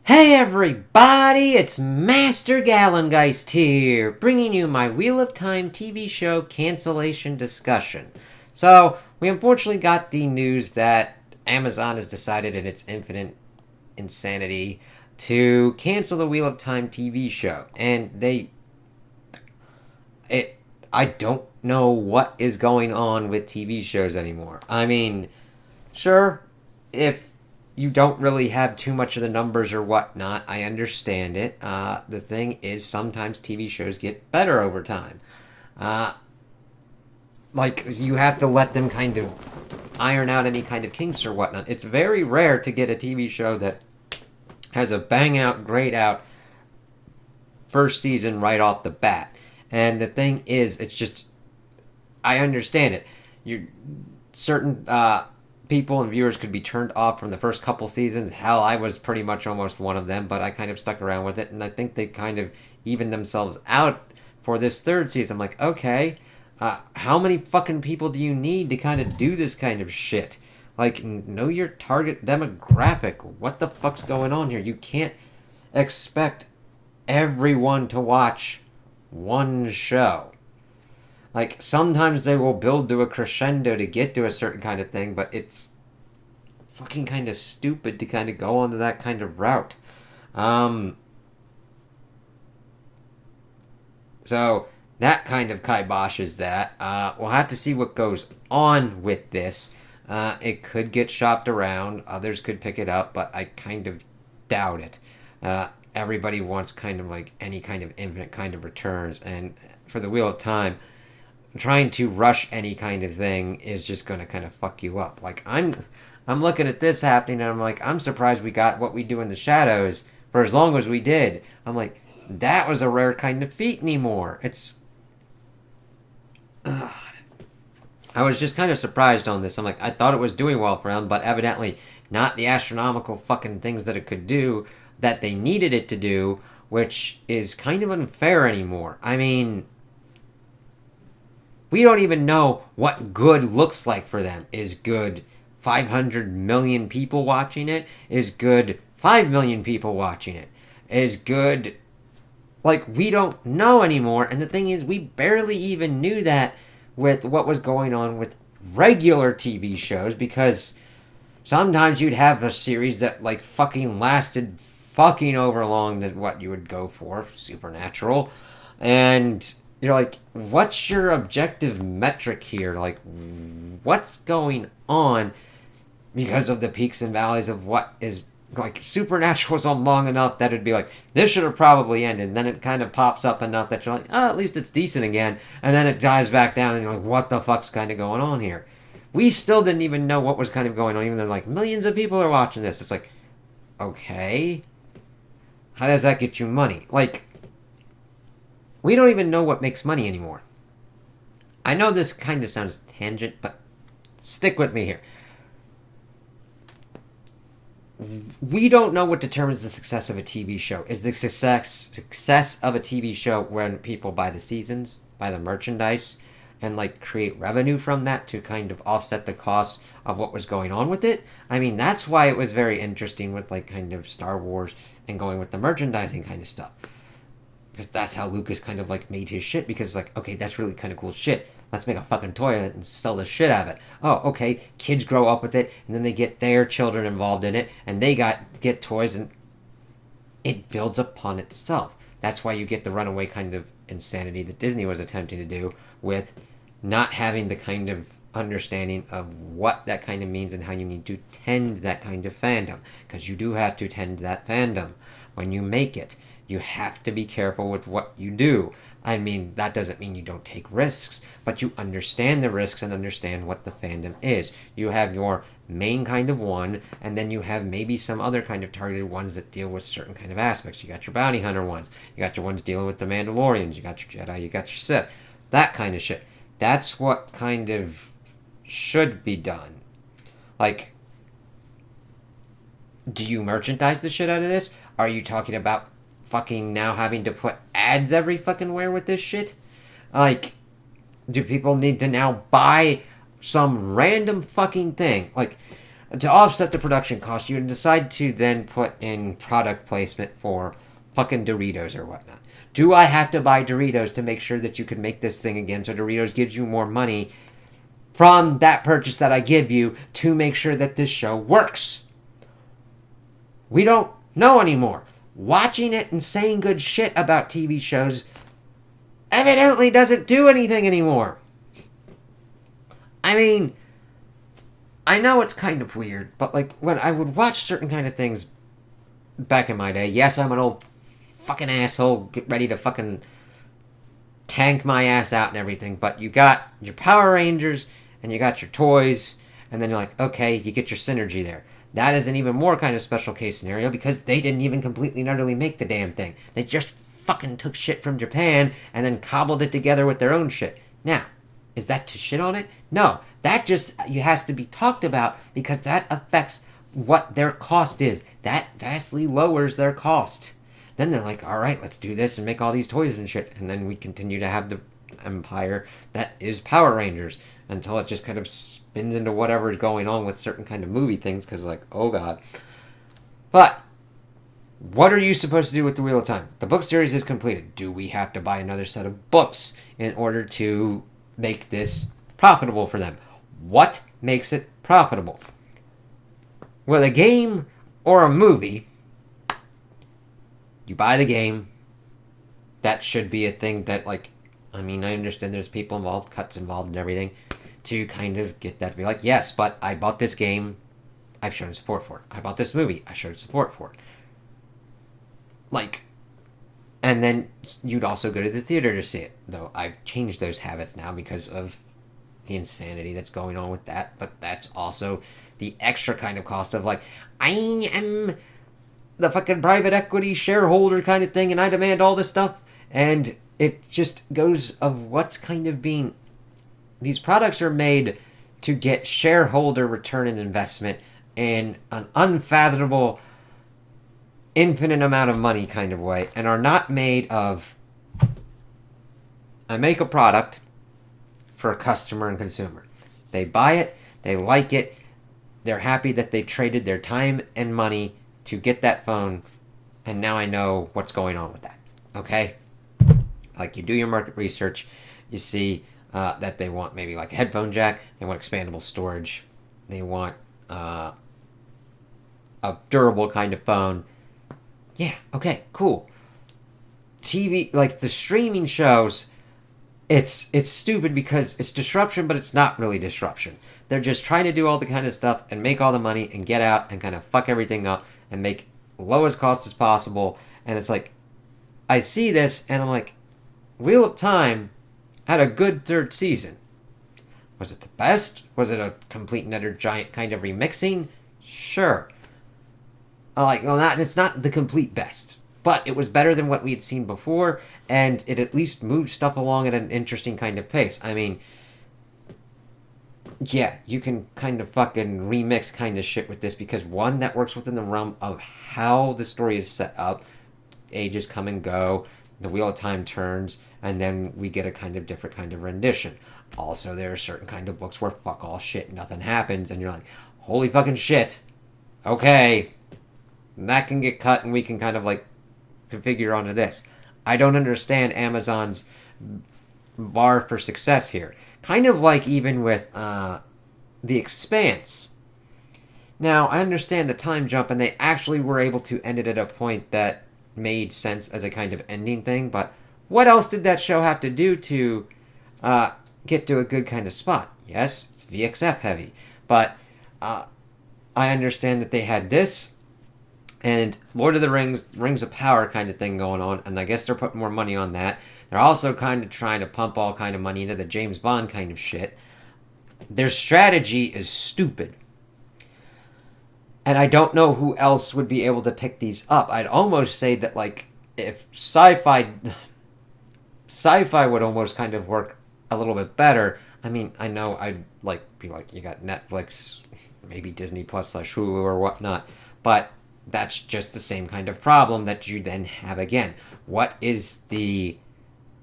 Hey everybody, it's Master Gallengeist here, bringing you my Wheel of Time TV show cancellation discussion. So, we unfortunately got the news that Amazon has decided in its infinite insanity to cancel the Wheel of Time TV show. And I don't know what is going on with TV shows anymore. I mean, sure, if you don't really have too much of the numbers or whatnot, I understand it. The thing is, sometimes TV shows get better over time. Uh, like, you have to let them kind of iron out any kind of kinks or whatnot. It's very rare to get a TV show that has a bang out, great out first season right off the bat. And the thing is, it's just, I understand it. You certain people and viewers could be turned off from the first couple seasons. Hell, I was pretty much almost one of them, but I kind of stuck around with it, and I think they kind of evened themselves out for this third season. I'm like, okay, how many fucking people do you need to kind of do this kind of shit? Like, know your target demographic. What the fuck's going on here? You can't expect everyone to watch one show. Like, sometimes they will build to a crescendo to get to a certain kind of thing, but it's fucking kind of stupid to kind of go onto that kind of route. So, that kind of kiboshes that. We'll have to see what goes on with this. It could get shopped around. Others could pick it up, but I kind of doubt it. Everybody wants kind of like any kind of infinite kind of returns, and for the Wheel of Time, trying to rush any kind of thing is just going to kind of fuck you up. Like, I'm looking at this happening, and I'm like, I'm surprised we got What We Do in the Shadows for as long as we did. I'm like, that was a rare kind of feat anymore. It's I was just kind of surprised on this. I'm like, I thought it was doing well for them, but evidently not the astronomical fucking things that it could do that they needed it to do, which is kind of unfair anymore. I mean, we don't even know what good looks like for them. Is good 500 million people watching it? Is good 5 million people watching it? Is good... Like, we don't know anymore, and the thing is, we barely even knew that with what was going on with regular TV shows, because sometimes you'd have a series that, like, fucking lasted fucking over long than what you would go for, Supernatural, and you're like, what's your objective metric here? Like, what's going on? Because of the peaks and valleys of what is, like, Supernatural was on long enough that it'd be like, this should have probably ended, and then it kind of pops up enough that you're like, oh, at least it's decent again, and then it dives back down, and you're like, what the fuck's kind of going on here? We still didn't even know what was kind of going on, even though, like, millions of people are watching this. It's like, okay, how does that get you money? Like, we don't even know what makes money anymore. I know this kind of sounds tangent, but stick with me here. We don't know what determines the success of a TV show. Is the success of a TV show when people buy the seasons, buy the merchandise, and, like, create revenue from that to kind of offset the costs of what was going on with it? I mean, that's why it was very interesting with, like, kind of Star Wars and going with the merchandising kind of stuff. Because that's how Lucas kind of, like, made his shit, because it's like, okay, that's really kind of cool shit. Let's make a fucking toy of it and sell the shit out of it. Oh, okay, kids grow up with it, and then they get their children involved in it, and they get toys, and it builds upon itself. That's why you get the runaway kind of insanity that Disney was attempting to do with not having the kind of understanding of what that kind of means and how you need to tend that kind of fandom. Because you do have to tend that fandom when you make it. You have to be careful with what you do. I mean, that doesn't mean you don't take risks, but you understand the risks and understand what the fandom is. You have your main kind of one, and then you have maybe some other kind of targeted ones that deal with certain kind of aspects. You got your bounty hunter ones. You got your ones dealing with the Mandalorians. You got your Jedi. You got your Sith. That kind of shit. That's what kind of should be done. Like, do you merchandise the shit out of this? Are you talking about fucking now having to put ads every fucking where with this shit? Like, do people need to now buy some random fucking thing? Like, to offset the production cost, you decide to then put in product placement for fucking Doritos or whatnot. Do I have to buy Doritos to make sure that you can make this thing again so Doritos gives you more money from that purchase that I give you to make sure that this show works? We don't know anymore. Watching it and saying good shit about TV shows evidently doesn't do anything anymore. I mean, I know it's kind of weird, but like when I would watch certain kind of things back in my day, yes, I'm an old fucking asshole, get ready to fucking tank my ass out and everything, but you got your Power Rangers and you got your toys, and then you're like, okay, you get your synergy there. That is an even more kind of special case scenario because they didn't even completely and utterly make the damn thing. They just fucking took shit from Japan and then cobbled it together with their own shit. Now, is that to shit on it? No. That just has to be talked about because that affects what their cost is. That vastly lowers their cost. Then they're like, alright, let's do this and make all these toys and shit. And then we continue to have the empire that is Power Rangers until it just kind of spins into whatever is going on with certain kind of movie things because like, oh god. But what are you supposed to do with the Wheel of Time? The book series is completed. Do we have to buy another set of books in order to make this profitable for them? What makes it profitable? With a game or a movie, you buy the game. That should be a thing that, like, I mean, I understand there's people involved, cuts involved and everything, to kind of get that to be like, yes, but I bought this game, I've shown support for it. I bought this movie, I showed support for it. Like, and then you'd also go to the theater to see it. Though I've changed those habits now because of the insanity that's going on with that. But that's also the extra kind of cost of like, I am the fucking private equity shareholder kind of thing and I demand all this stuff. And it just goes of what's kind of being... These products are made to get shareholder return and investment in an unfathomable, infinite amount of money kind of way, and are not made of, I make a product for a customer and consumer. They buy it, they like it, they're happy that they traded their time and money to get that phone, and now I know what's going on with that. Okay? Like, you do your market research, you see that they want maybe like a headphone jack, they want expandable storage, they want a durable kind of phone. Yeah, okay, cool. TV, like the streaming shows, it's stupid because it's disruption, but it's not really disruption. They're just trying to do all the kind of stuff and make all the money and get out and kind of fuck everything up and make lowest cost as possible. And it's like, I see this and I'm like, Wheel of Time had a good third season. Was it the best? Was it a complete and utter giant kind of remixing? Sure. It's not the complete best, but it was better than what we had seen before, and it at least moved stuff along at an interesting kind of pace. I mean, yeah, you can kind of fucking remix kind of shit with this because one, that works within the realm of how the story is set up. Ages come and go, the Wheel of Time turns, and then we get a kind of different kind of rendition. Also, there are certain kind of books where fuck all shit, nothing happens, and you're like, holy fucking shit, okay, that can get cut and we can kind of like configure onto this. I don't understand Amazon's bar for success here. Kind of like even with The Expanse. Now, I understand the time jump and they actually were able to end it at a point that made sense as a kind of ending thing, but what else did that show have to do to get to a good kind of spot? Yes, it's VXF heavy, but I understand that they had this and Lord of the Rings, Rings of Power kind of thing going on, and I guess they're putting more money on that. They're also kind of trying to pump all kind of money into the James Bond kind of shit. Their strategy is stupid. And I don't know who else would be able to pick these up. I'd almost say that, like, if sci-fi would almost kind of work a little bit better. I mean, I know I'd, like, be like, you got Netflix, maybe Disney Plus / Hulu or whatnot, but that's just the same kind of problem that you then have again. What is the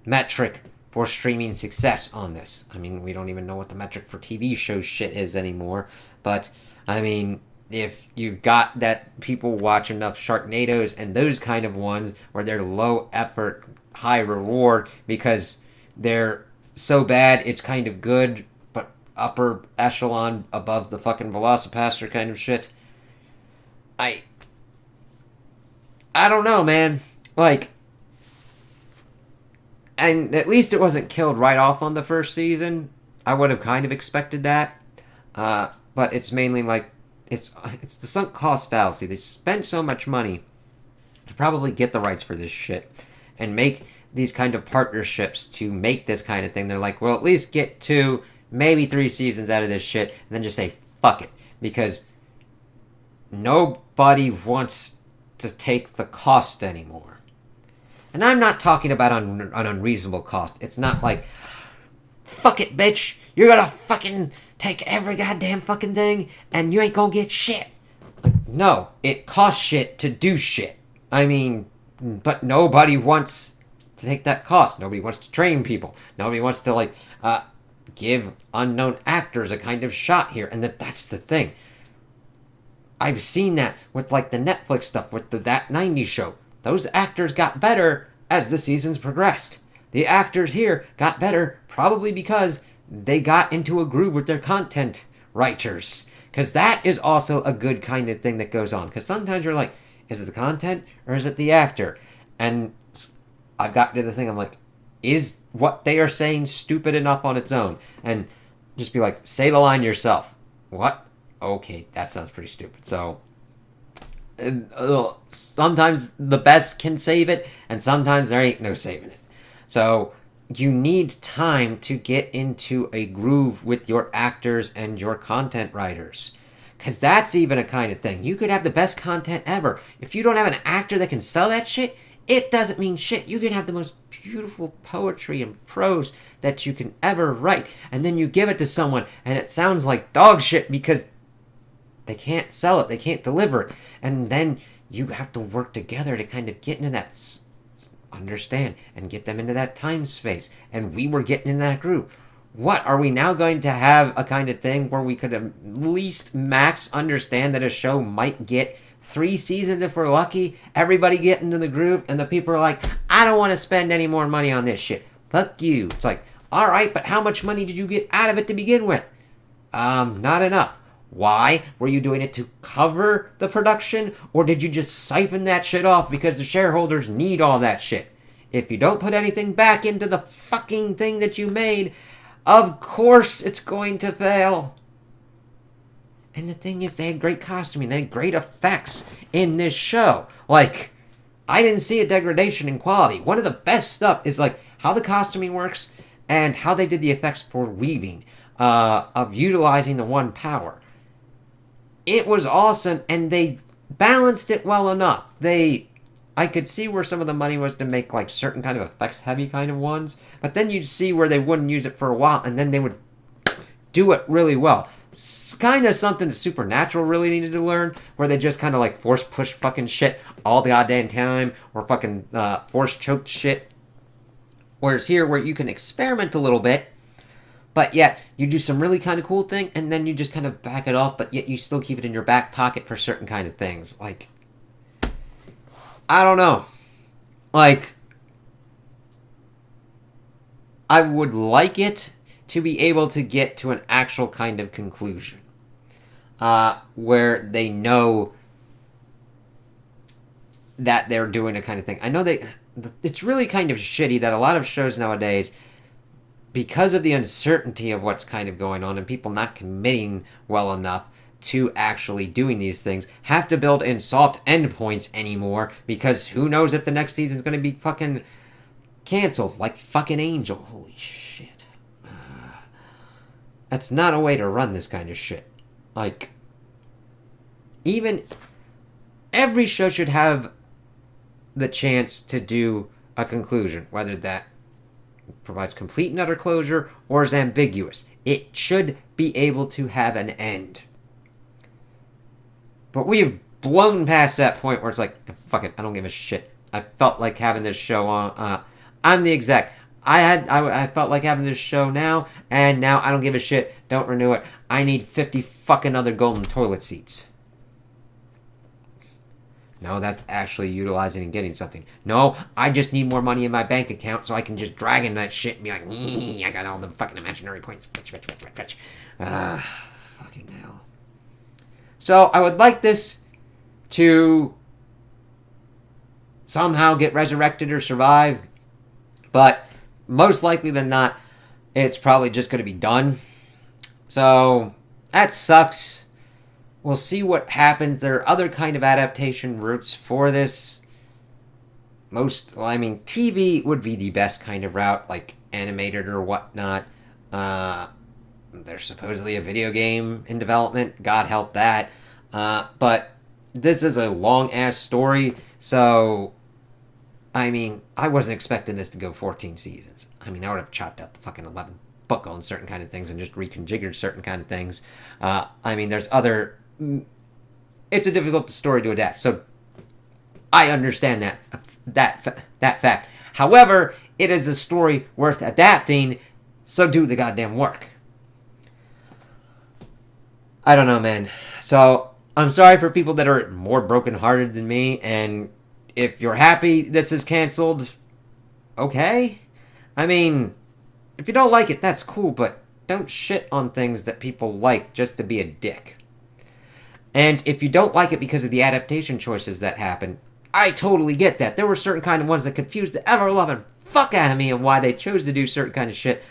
metric for streaming success on this? I mean, we don't even know what the metric for TV show shit is anymore, but I mean, if you got that people watch enough Sharknadoes and those kind of ones where they're low effort, high reward because they're so bad it's kind of good, but upper echelon above the fucking Velocipaster kind of shit. I I don't know, man. Like, and at least it wasn't killed right off on the first season. I would have kind of expected that. But it's mainly like it's the sunk cost fallacy. They spent so much money to probably get the rights for this shit and make these kind of partnerships to make this kind of thing. They're like, well, at least get 2, maybe 3 seasons out of this shit, and then just say fuck it, because nobody wants to take the cost anymore. And I'm not talking about an unreasonable cost. It's not like, fuck it, bitch. You're gonna fucking take every goddamn fucking thing and you ain't gonna get shit. Like, no, it costs shit to do shit. I mean, but nobody wants to take that cost. Nobody wants to train people. Nobody wants to, like, give unknown actors a kind of shot here. And that's the thing. I've seen that with, like, the Netflix stuff, with the That 90s Show. Those actors got better as the seasons progressed. The actors here got better probably because they got into a groove with their content writers. Because that is also a good kind of thing that goes on. Because sometimes you're like, is it the content or is it the actor? And I've got to the thing, I'm like, is what they are saying stupid enough on its own? And just be like, say the line yourself. What? Okay, that sounds pretty stupid. So sometimes the best can save it, and sometimes there ain't no saving it. So you need time to get into a groove with your actors and your content writers. Because that's even a kind of thing. You could have the best content ever. If you don't have an actor that can sell that shit, it doesn't mean shit. You can have the most beautiful poetry and prose that you can ever write. And then you give it to someone and it sounds like dog shit because they can't sell it. They can't deliver it. And then you have to work together to kind of get into that, understand, and get them into that time space. And we were getting in that group. What, are we now going to have a kind of thing where we could at least max understand that a show might get 3 seasons if we're lucky? Everybody get into the group and the people are like, I don't want to spend any more money on this shit. Fuck you. It's like, alright, but how much money did you get out of it to begin with? Not enough. Why? Were you doing it to cover the production? Or did you just siphon that shit off because the shareholders need all that shit? If you don't put anything back into the fucking thing that you made, of course it's going to fail. And the thing is, they had great costuming. They had great effects in this show. Like, I didn't see a degradation in quality. One of the best stuff is, like, how the costuming works and how they did the effects for weaving, of utilizing the one power. It was awesome, and they balanced it well enough. I could see where some of the money was to make, like, certain kind of effects-heavy kind of ones, but then you'd see where they wouldn't use it for a while, and then they would do it really well. It's kind of something that Supernatural really needed to learn, where they just kind of, like, force-push fucking shit all the goddamn time, or fucking force-choked shit. Whereas here, where you can experiment a little bit, but yet you do some really kind of cool thing, and then you just kind of back it off, but yet you still keep it in your back pocket for certain kind of things. Like, I don't know. Like, I would like it to be able to get to an actual kind of conclusion. Where they know that they're doing a kind of thing. I know it's really kind of shitty that a lot of shows nowadays, because of the uncertainty of what's kind of going on and people not committing well enough to actually doing these things, have to build in soft endpoints anymore, because who knows if the next season's going to be fucking canceled, like fucking Angel. Holy shit. That's not a way to run this kind of shit. Like, even every show should have the chance to do a conclusion, whether that provides complete and utter closure or is ambiguous. It should be able to have an end. But we have blown past that point where it's like, fuck it, I don't give a shit. I felt like having this show on. I'm the exec. I felt like having this show now, and now I don't give a shit. Don't renew it. I need 50 fucking other golden toilet seats. No, that's actually utilizing and getting something. No, I just need more money in my bank account so I can just drag in that shit and be like, I got all the fucking imaginary points. Fucking hell. So, I would like this to somehow get resurrected or survive, but most likely than not, it's probably just going to be done. So, that sucks. We'll see what happens. There are other kind of adaptation routes for this. TV would be the best kind of route, like animated or whatnot. There's supposedly a video game in development. God help that. But this is a long-ass story, so... I wasn't expecting this to go 14 seasons. I would have chopped out the fucking 11th book on certain kind of things and just reconfigured certain kind of things. There's other... It's a difficult story to adapt, so I understand that fact. However, it is a story worth adapting, so do the goddamn work. I don't know, man. So, I'm sorry for people that are more brokenhearted than me, and if you're happy this is canceled, okay. If you don't like it, that's cool, but don't shit on things that people like just to be a dick. And if you don't like it because of the adaptation choices that happen, I totally get that. There were certain kind of ones that confused the ever-loving fuck out of me of why they chose to do certain kind of shit.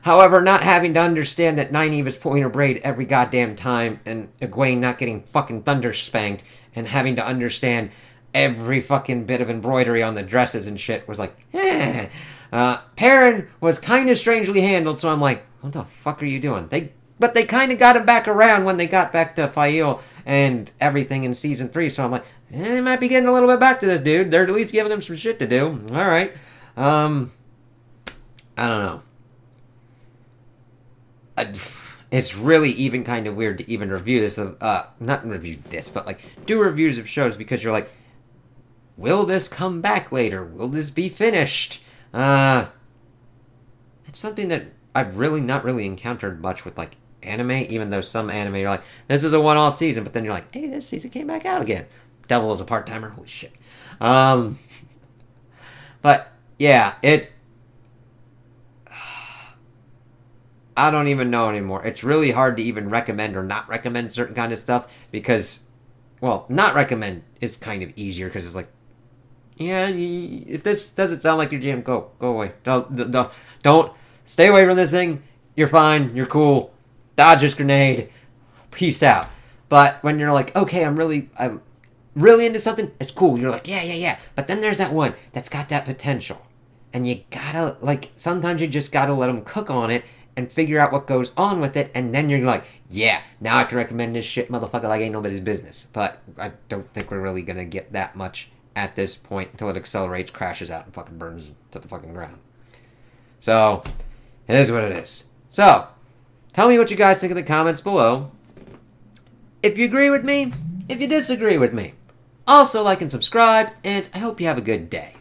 However, not having to understand that Nynaeve is pulling her braid every goddamn time, and Egwene not getting fucking thunder spanked, and having to understand every fucking bit of embroidery on the dresses and shit was like, Perrin was kind of strangely handled, so I'm like, what the fuck are you doing? But they kind of got him back around when they got back to Fael and everything in Season 3, so I'm like, they might be getting a little bit back to this dude. They're at least giving him some shit to do. Alright. I don't know. It's really even kind of weird to even review this. Not review this, but like do reviews of shows because you're like, will this come back later? Will this be finished? It's something that I've really not really encountered much with like anime, even though some anime you're like, this is a one-off season, but then you're like, hey, this season came back out again. Devil is a part-timer, holy shit. But yeah, I don't even know anymore. It's really hard to even recommend or not recommend certain kind of stuff because, well, not recommend is kind of easier because it's like, yeah, if this doesn't sound like your jam, go away. Don't stay away from this thing. You're fine. You're cool. Dodge this grenade. Peace out. But when you're like, okay, I'm really into something, it's cool. You're like, yeah. But then there's that one that's got that potential. And you gotta, like, sometimes you just gotta let them cook on it and figure out what goes on with it. And then you're like, yeah, now I can recommend this shit, motherfucker, like ain't nobody's business. But I don't think we're really gonna get that much at this point until it accelerates, crashes out, and fucking burns to the fucking ground. So, it is what it is. So, tell me what you guys think in the comments below. If you agree with me, if you disagree with me. Also, like and subscribe, and I hope you have a good day.